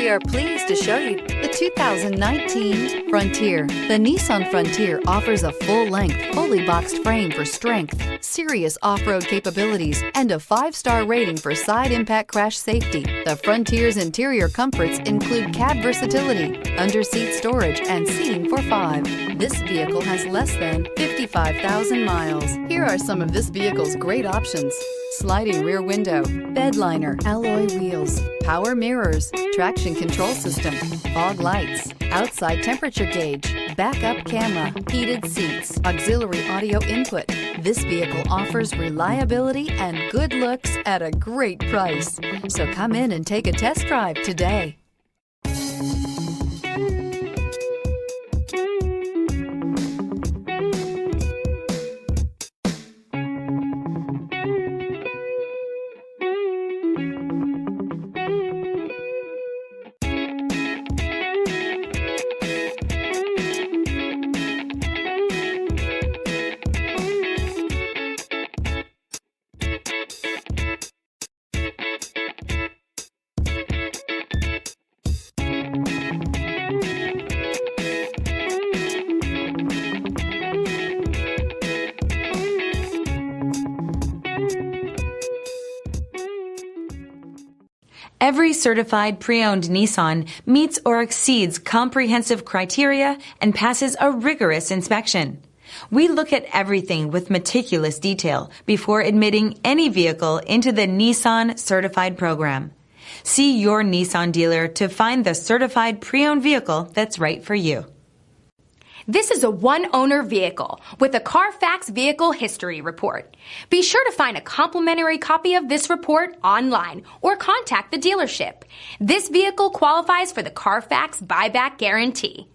We are pleased to show you the 2019 Frontier. The Nissan Frontier offers a full-length, fully boxed frame for strength, serious off-road capabilities, and a 5-star rating for side impact crash safety. The Frontier's interior comforts include cab versatility, under-seat storage, and seating for 5. This vehicle has less than 55,000 miles. Here are some of this vehicle's great options: sliding rear window, bed liner, alloy wheels, power mirrors, traction control system, fog lights, outside temperature gauge, backup camera, heated seats, auxiliary audio input. This vehicle offers reliability and good looks at a great price. So come in and take a test drive today. Every certified pre-owned Nissan meets or exceeds comprehensive criteria and passes a rigorous inspection. We look at everything with meticulous detail before admitting any vehicle into the Nissan Certified program. See your Nissan dealer to find the certified pre-owned vehicle that's right for you. This is a one-owner vehicle with a Carfax Vehicle History Report. Be sure to find a complimentary copy of this report online or contact the dealership. This vehicle qualifies for the Carfax Buyback Guarantee.